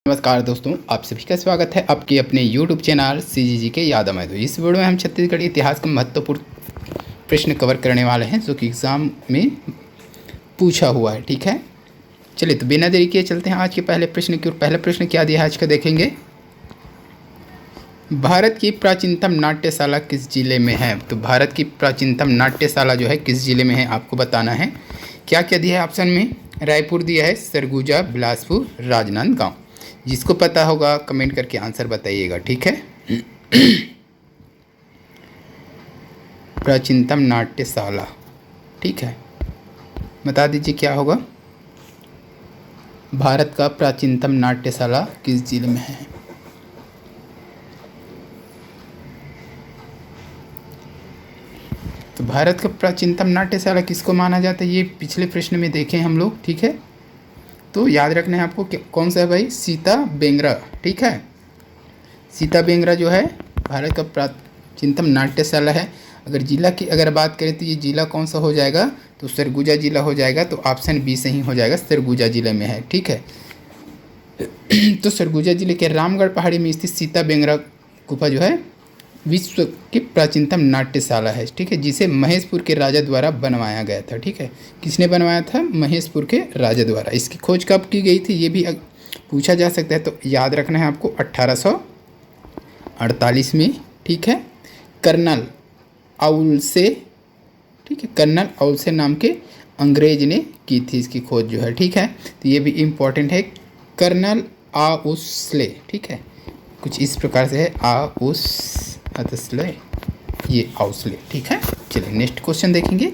नमस्कार दोस्तों, आप सभी का स्वागत है आपके अपने YouTube चैनल CGG के यादव। तो इस वीडियो में हम छत्तीसगढ़ इतिहास का महत्वपूर्ण प्रश्न कवर करने वाले हैं जो कि एग्ज़ाम में पूछा हुआ है। ठीक है, चलिए तो बिना देरी किए चलते हैं आज के पहले प्रश्न की ओर। पहला प्रश्न क्या दिया है आज का देखेंगे। भारत की प्राचीनतम नाट्यशाला किस जिले में है? तो भारत की प्राचीनतम नाट्यशाला जो है किस जिले में है आपको बताना है। क्या क्या दिया है ऑप्शन में? रायपुर दिया है, सरगुजा, बिलासपुर, राजनांदगांव। जिसको पता होगा कमेंट करके आंसर बताइएगा। ठीक है, प्राचीनतम नाट्यशाला, ठीक है, बता दीजिए क्या होगा। भारत का प्राचीनतम नाट्यशाला किस जिले में है? तो भारत का प्राचीनतम नाट्यशाला किसको माना जाता है, ये पिछले प्रश्न में देखें हम लोग। ठीक है, तो याद रखना है आपको कौन सा है भाई, सीता बेंगरा। ठीक है, सीता बेंगरा जो है भारत का प्राचीनतम नाट्यशाला है। अगर जिला की अगर बात करें तो ये जिला कौन सा हो जाएगा, तो सरगुजा जिला हो जाएगा। तो ऑप्शन बी सही हो जाएगा, सरगुजा जिले में है। ठीक है, तो सरगुजा जिले के रामगढ़ पहाड़ी में स्थित सीता बेंगरा गुफा जो है विश्व की प्राचीनतम नाट्यशाला है। ठीक है, जिसे महेशपुर के राजा द्वारा बनवाया गया था। ठीक है, किसने बनवाया था? महेशपुर के राजा द्वारा। इसकी खोज कब की गई थी ये भी पूछा जा सकता है। तो याद रखना है आपको 1848 में। ठीक है, कर्नल औलसे, ठीक है, कर्नल औलसे नाम के अंग्रेज ने की थी इसकी खोज जो है। ठीक है, तो ये भी इम्पॉर्टेंट है, कर्नल आउसले। ठीक है, कुछ इस प्रकार से है, ये आउसले। ठीक है, चलिए नेक्स्ट क्वेश्चन देखेंगे।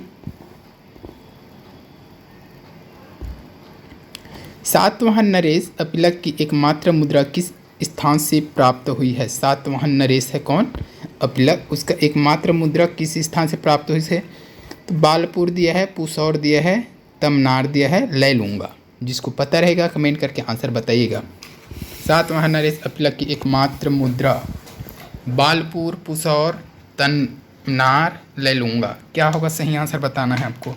सातवाहन नरेश अपलक की एकमात्र मुद्रा किस स्थान से प्राप्त हुई है? सातवाहन नरेश है कौन? अपलक, उसका एकमात्र मुद्रा किस स्थान से प्राप्त हुई है? तो बालपुर दिया है, पुसौर दिया है, तमनार दिया है, ले लूँगा। जिसको पता रहेगा कमेंट करके आंसर बताइएगा। सातवाहन नरेश अपलक की एकमात्र मुद्रा बालपुर, पुसौर, तमनार, ले लूँगा। क्या होगा सही आंसर बताना है आपको।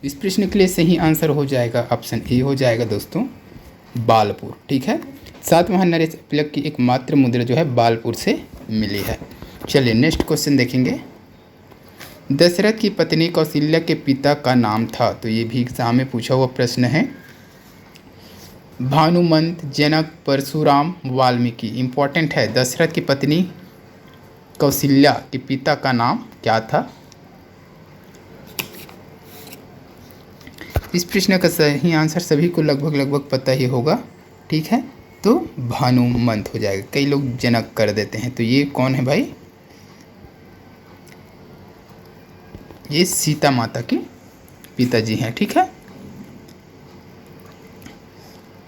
इस प्रश्न के लिए सही आंसर हो जाएगा ऑप्शन ए हो जाएगा दोस्तों, बालपुर। ठीक है, सातवाहन नरेश अपलक की एकमात्र मुद्रा जो है बालपुर से मिली है। चलिए नेक्स्ट क्वेश्चन देखेंगे। दशरथ की पत्नी कौशल्या के पिता का नाम था? तो ये भी एग्जाम में पूछा हुआ प्रश्न है। भानुमंत, जनक, परशुराम, वाल्मीकि। इम्पोर्टेंट है, दशरथ की पत्नी कौशल्या के पिता का नाम क्या था? इस प्रश्न का सही आंसर सभी को लगभग पता ही होगा। ठीक है, तो भानुमंत हो जाएगा। कई लोग जनक कर देते हैं, तो ये कौन है भाई? ये सीता माता के पिताजी हैं। ठीक है,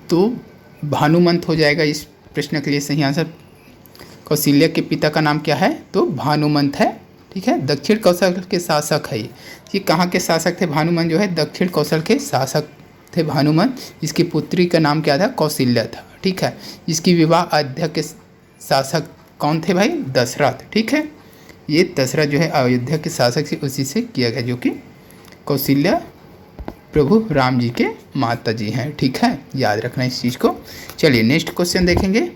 तो भानुमंत हो जाएगा इस प्रश्न के लिए सही आंसर। कौशल्या के पिता का नाम क्या है? तो भानुमंत है। ठीक है, दक्षिण कौशल के शासक है ये कहाँ के शासक थे? भानुमंत जो है दक्षिण कौशल के शासक थे भानुमंत। इसकी पुत्री का नाम क्या था? कौशल्या था। ठीक है, जिसकी विवाह अयोध्या के शासक कौन थे भाई? दशरथ। ठीक है, ये दशरथ जो है अयोध्या के शासक से उसी से किया गया, जो कि कौशल्या प्रभु राम जी के माता जी हैं। ठीक है, याद रखना इस चीज़ को। चलिए नेक्स्ट क्वेश्चन देखेंगे।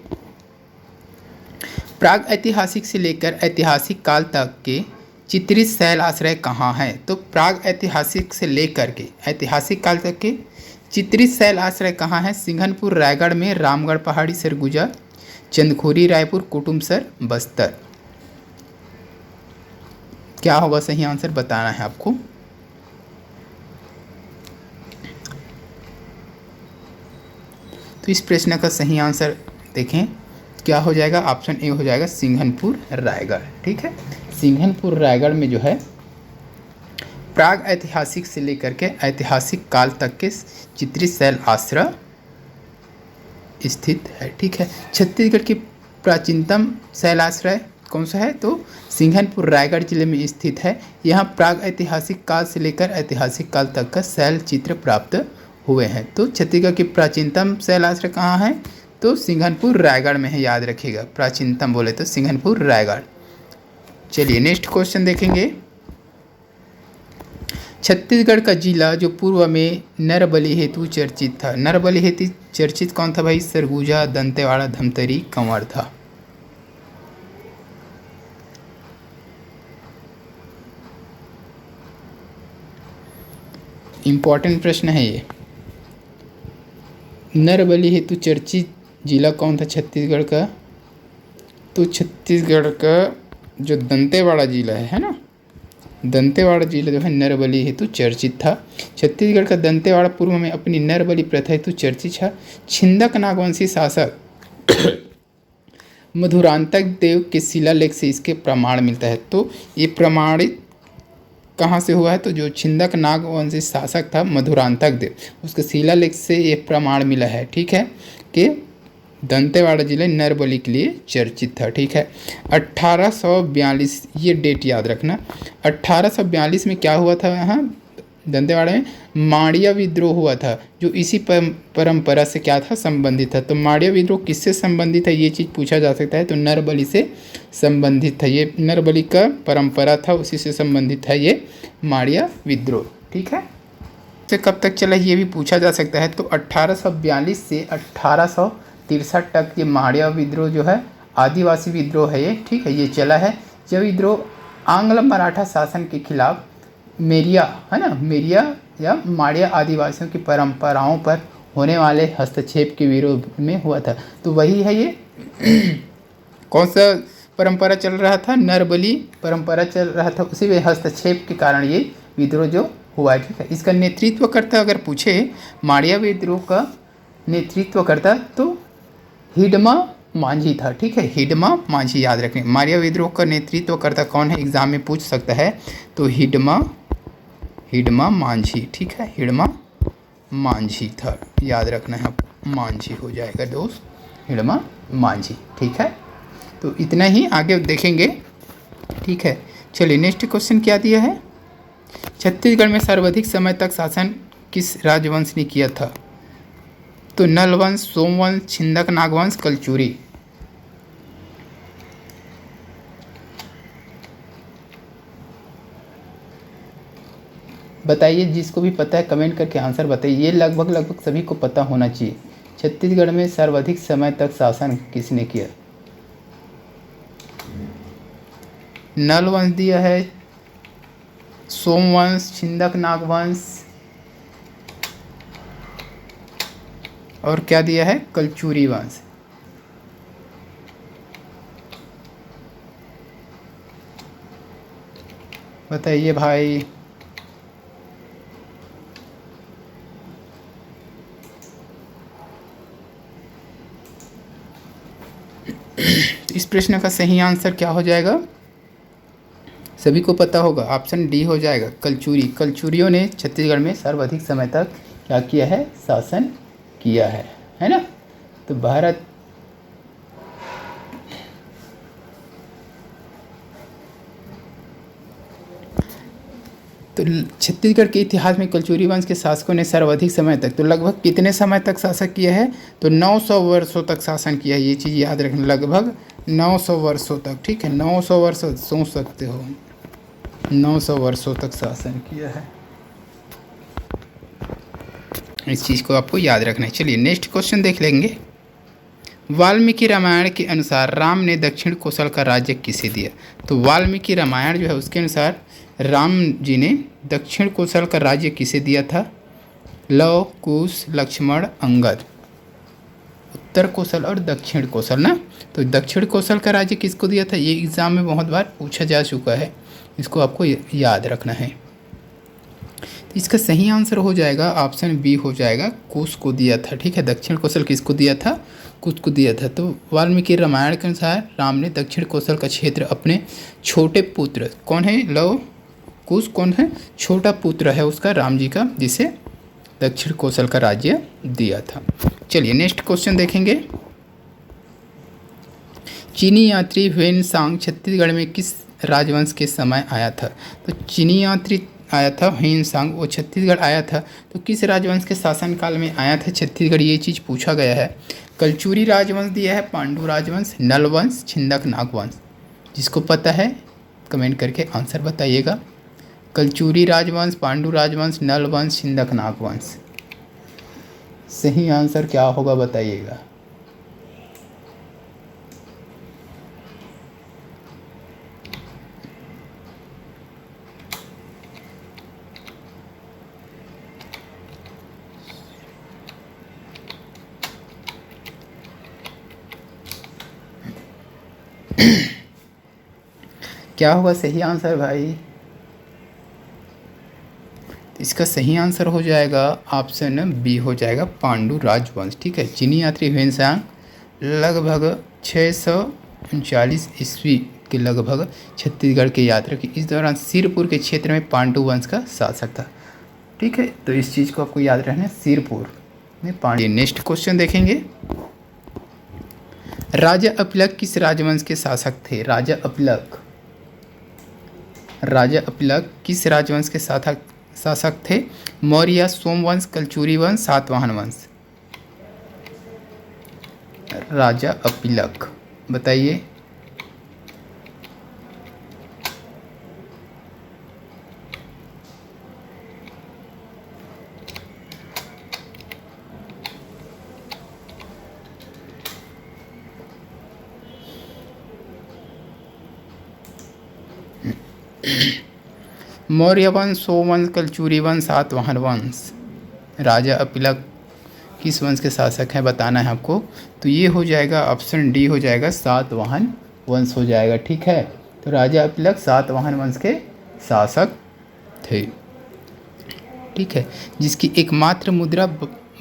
प्राग ऐतिहासिक से लेकर ऐतिहासिक काल तक के चित्रित शैल आश्रय कहाँ हैं? तो प्राग ऐतिहासिक से लेकर के ऐतिहासिक काल तक के चित्रित शैल आश्रय कहाँ हैं? सिंघनपुर रायगढ़ में, रामगढ़ पहाड़ी, सरगुजा, चंदखुरी, रायपुर, कुटुमसर, बस्तर। क्या होगा सही आंसर बताना है आपको। तो इस प्रश्न का सही आंसर देखें क्या हो जाएगा, ऑप्शन ए हो जाएगा, सिंघनपुर रायगढ़। ठीक है, सिंघनपुर रायगढ़ में जो है प्राग ऐतिहासिक से लेकर के ऐतिहासिक काल तक के चित्रित शैल आश्रय स्थित है। ठीक है, छत्तीसगढ़ की प्राचीनतम शैलाश्रय कौन सा है? तो सिंघनपुर रायगढ़ जिले में स्थित है। यहाँ प्राग ऐतिहासिक काल से लेकर ऐतिहासिक काल तक का शैल चित्र प्राप्त हुए हैं। तो छत्तीसगढ़ की प्राचीनतम शैलाश्रय कहाँ है? तो सिंघनपुर रायगढ़ में है, याद रखिएगा। प्राचीनतम बोले तो सिंघनपुर रायगढ़। चलिए नेक्स्ट क्वेश्चन देखेंगे। छत्तीसगढ़ का जिला जो पूर्व में नरबली हेतु चर्चित था, नरबली हेतु चर्चित कौन था भाई? सरगुजा, दंतेवाड़ा, धमतरी, कंवर था। इम्पॉर्टेंट प्रश्न है ये। नरबली हेतु चर्चित जिला कौन था छत्तीसगढ़ का? तो छत्तीसगढ़ का जो दंतेवाड़ा जिला है ना, दंतेवाड़ा जिला जो है नरबली हेतु चर्चित था। छत्तीसगढ़ का दंतेवाड़ा पूर्व में अपनी नरबली प्रथा हेतु चर्चित था। छिंदक नागवंशी शासक मधुरांतक देव के शिलालेख से इसके प्रमाण मिलता है। तो ये प्रमाणित कहाँ से हुआ है? तो जो छिंदक नागवंशी शासक था मधुरांतक देव, उसके शिलालेख से ये प्रमाण मिला है, ठीक है, कि दंतेवाड़ा जिले नरबली के लिए चर्चित था, ठीक है। 1842 ये डेट याद रखना। 1842 में क्या हुआ था यहाँ दंतेवाड़ा में? माड़िया विद्रोह हुआ था, जो इसी परंपरा से क्या था? संबंधित था। तो माड़िया विद्रोह किससे संबंधित है ये चीज़ पूछा जा सकता है। तो नरबली से संबंधित था, ये नरबली का परंपरा था, उसी से संबंधित है ये माड़िया विद्रोह, ठीक है। से कब तक चला ये भी पूछा जा सकता है। तो 1842 से 1863 तक ये माड़िया विद्रोह जो है आदिवासी विद्रोह है ये, ठीक है, ये चला है। यह विद्रोह आंग्ल मराठा शासन के खिलाफ मेरिया है ना, मेरिया या माड़िया आदिवासियों की परंपराओं पर होने वाले हस्तक्षेप के विरोध में हुआ था। तो वही है ये कौन सा परंपरा चल रहा था? नरबली परंपरा चल रहा था, उसी में हस्तक्षेप के कारण ये विद्रोह जो हुआ है, ठीक है। इसका नेतृत्व करता अगर पूछे माड़िया विद्रोह का नेतृत्व करता तो हिडमा मांझी था, ठीक है, हिडमा मांझी याद रखें। माड़िया विद्रोह का नेतृत्व करता कौन है? एग्जाम में पूछ सकता है। तो हिडमा मांझी, ठीक है, हिडमा मांझी था, याद रखना है, मांझी हो जाएगा दोस्त, हिडमा मांझी, ठीक है। तो इतना ही, आगे देखेंगे, ठीक है। चलिए नेक्स्ट क्वेश्चन क्या दिया है? छत्तीसगढ़ में सर्वाधिक समय तक शासन किस राजवंश ने किया था? तो नलवंश, सोमवंश, छिंदक नागवंश, कलचुरी। बताइए, जिसको भी पता है कमेंट करके आंसर बताइए। ये लगभग सभी को पता होना चाहिए। छत्तीसगढ़ में सर्वाधिक समय तक शासन किसने किया? नलवंश दिया है, सोमवंश, छिंदक नागवंश, और क्या दिया है? कलचुरी वंश। बताइए भाई। इस प्रश्न का सही आंसर क्या हो जाएगा? सभी को पता होगा, ऑप्शन डी हो जाएगा, कलचुरी। कलचुरियों ने छत्तीसगढ़ में सर्वाधिक समय तक क्या किया है? शासन किया है ना। तो भारत तो छत्तीसगढ़ के इतिहास में कलचुरी वंश के शासकों ने सर्वाधिक समय तक, तो लगभग कितने समय तक शासन किया है? तो 900 वर्षों तक शासन किया है। ये चीज़ याद रखना, लगभग 900 वर्षों तक, ठीक है। 900 वर्ष सोच सकते हो, 900 वर्षों तक शासन किया है। इस चीज़ को आपको याद रखना है। चलिए नेक्स्ट क्वेश्चन देख लेंगे। वाल्मीकि रामायण के अनुसार राम ने दक्षिण कोसल का राज्य किसे दिया? तो वाल्मीकि रामायण जो है उसके अनुसार राम जी ने दक्षिण कोसल का राज्य किसे दिया था? लव, कुश, लक्ष्मण, अंगद। उत्तर कोसल और दक्षिण कोसल ना। तो दक्षिण कोसल का राज्य किसको दिया था? ये एग्जाम में बहुत बार पूछा जा चुका है, इसको आपको याद रखना है। तो इसका सही आंसर हो जाएगा ऑप्शन बी हो जाएगा, कुश को दिया था, ठीक है। दक्षिण कोसल किसको दिया था? कुश को दिया था। तो वाल्मीकि रामायण के अनुसार राम ने दक्षिण कोसल का क्षेत्र अपने छोटे पुत्र, कौन है? लव कुश कौन है? छोटा पुत्र है उसका, राम जी का, जिसे दक्षिण कोसल का राज्य दिया था। चलिए नेक्स्ट क्वेश्चन देखेंगे। चीनी यात्री ह्वेन सांग छत्तीसगढ़ में किस राजवंश के समय आया था? तो चीनी यात्री आया था ह्वेनसांग, वो छत्तीसगढ़ आया था तो किस राजवंश के शासनकाल में आया था छत्तीसगढ़, ये चीज़ पूछा गया है। कलचुरी राजवंश दिया है, पांडु राजवंश, नल वंश, छिंदक नाग वंश। जिसको पता है कमेंट करके आंसर बताइएगा। कलचुरी राजवंश, पांडु राजवंश, नल वंश, छिंदक नाग वंश। सही आंसर क्या होगा बताइएगा। क्या होगा सही आंसर भाई? इसका सही आंसर हो जाएगा ऑप्शन बी हो जाएगा, पांडु राजवंश। ठीक है। चीनी यात्री ह्वेनसांग लगभग 639 ईस्वी के लगभग छत्तीसगढ़ की यात्रा की। इस दौरान सिरपुर के क्षेत्र में पांडु वंश का शासक था। ठीक है, तो इस चीज़ को आपको याद रखना है, सिरपुर में पांडु। नेक्स्ट क्वेश्चन देखेंगे, राजा अपलक किस राजवंश के शासक थे? राजा अपलक किस राजवंश के शासक थे? मौर्य, सोमवंश, कलचुरी वंश, सातवाहन वंश। राजा अपलक बताइए। मौर्य वंश, सोमवंश, कलचुरी वंश, सातवाहन वंश। राजा अपलक किस वंश के शासक हैं बताना है आपको। तो ये हो जाएगा ऑप्शन डी हो जाएगा, सातवाहन वंश हो जाएगा। ठीक है, तो राजा अपलक सातवाहन वंश के शासक थे। ठीक है, जिसकी एकमात्र मुद्रा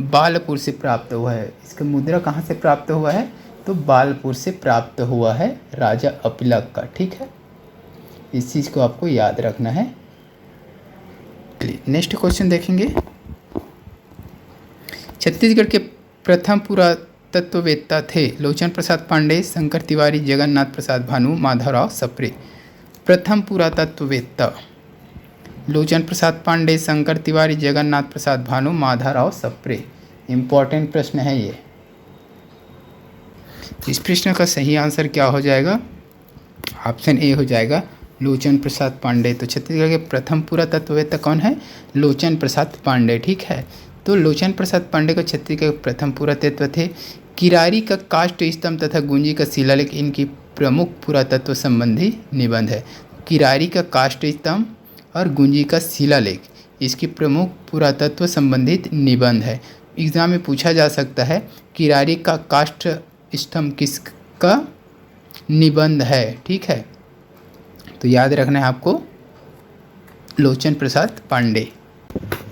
बालपुर से प्राप्त हुआ है। इसका मुद्रा कहाँ से प्राप्त हुआ है? तो बालपुर से प्राप्त हुआ है राजा अपलक का। ठीक है, इस चीज़ को आपको याद रखना है। नेक्स्ट क्वेश्चन देखेंगे, छत्तीसगढ़ के प्रथम पुरातत्ववेत्ता थे लोचन प्रसाद पांडे, शंकर तिवारी, जगन्नाथ प्रसाद भानु, माधवराव सप्रे। प्रथम पुरातत्ववेत्ता लोचन प्रसाद पांडे, शंकर तिवारी, जगन्नाथ प्रसाद भानु, माधवराव सप्रे। इंपॉर्टेंट प्रश्न है ये। इस प्रश्न का सही आंसर क्या हो जाएगा? ऑप्शन ए हो जाएगा, लोचन प्रसाद पांडे। तो छत्तीसगढ़ के प्रथम पुरातत्ववेत्ता कौन है? लोचन प्रसाद पांडे। ठीक है, तो लोचन प्रसाद पांडे को छत्तीसगढ़ के प्रथम पुरातत्व थे। किरारी का काष्ठ स्तंभ तथा गुंजी का शिलालेख इनकी प्रमुख पुरातत्व संबंधी निबंध है। किरारी का काष्ठ स्तंभ और गुंजी का शिलालेख इसकी प्रमुख पुरातत्व संबंधित निबंध है। एग्जाम में पूछा जा सकता है किरारी का काष्ठ स्तंभ किसका निबंध है। ठीक है, तो याद रखना है आपको, लोचन प्रसाद पांडे।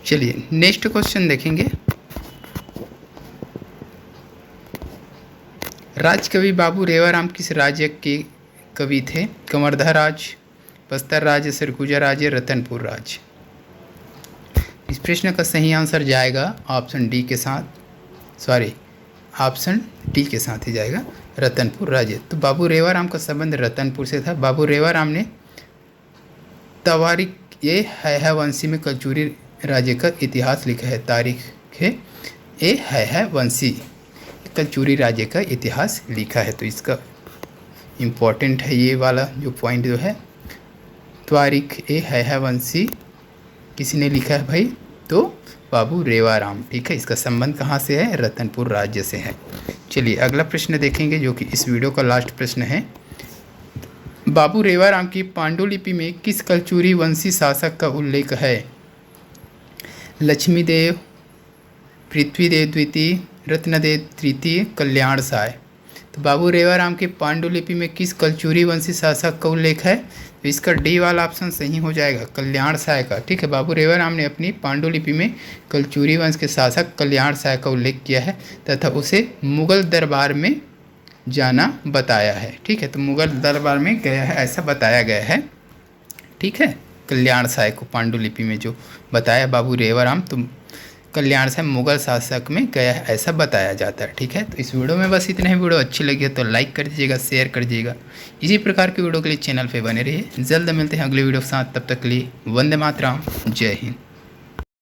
चलिए नेक्स्ट क्वेश्चन देखेंगे, राजकवि बाबू रेवाराम किस राज्य के कवि थे? कवर्धा राज्य, बस्तर राज्य, सरगुजा राज्य, रतनपुर राज्य। इस प्रश्न का सही आंसर जाएगा ऑप्शन डी के साथ, ऑप्शन डी के साथ ही जाएगा, रतनपुर राज्य। तो बाबू रेवाराम का संबंध रतनपुर से था। बाबू रेवाराम ने तवारीख ए है वंशी में कलचुरी राज्य का इतिहास लिखा है। तारीख है ए वंशी कलचुरी राज्य का इतिहास लिखा है। तो इसका इम्पोर्टेंट है ये वाला जो पॉइंट जो है, तारीख ए है वंशी किसी लिखा है भाई? तो बाबू रेवाराम। ठीक है, इसका संबंध कहाँ से है? रतनपुर राज्य से है। चलिए अगला प्रश्न देखेंगे जो कि इस वीडियो का लास्ट प्रश्न है। बाबू रेवाराम की पांडुलिपि में किस कलचुरी वंशी शासक का उल्लेख है? लक्ष्मीदेव, पृथ्वीदेव द्वितीय, रत्नदेव तृतीय, कल्याण साय। तो बाबू रेवाराम की पांडुलिपि में किस कलचुरी वंशी शासक का उल्लेख है? तो इसका डी वाला ऑप्शन सही हो जाएगा, कल्याण साय का। ठीक है, बाबू रेवाराम ने अपनी पांडुलिपि में कलचुरी वंश के शासक कल्याण साय का उल्लेख किया है तथा उसे मुगल दरबार में जाना बताया है। ठीक है, तो मुगल दरबार में गया है ऐसा बताया गया है। ठीक है, कल्याण साय को पांडुलिपि में जो बताया बाबू रेवाराम, तो कल्याण से मुगल शासक में गया है, ऐसा बताया जाता है। ठीक है, तो इस वीडियो में बस इतना ही। वीडियो अच्छी लगी है तो लाइक कर दीजिएगा, शेयर कर दीजिएगा। इसी प्रकार की वीडियो के लिए चैनल पे बने रहिए। जल्द मिलते हैं अगले वीडियो के साथ, तब तक के लिए वंदे मातरम, जय हिंद।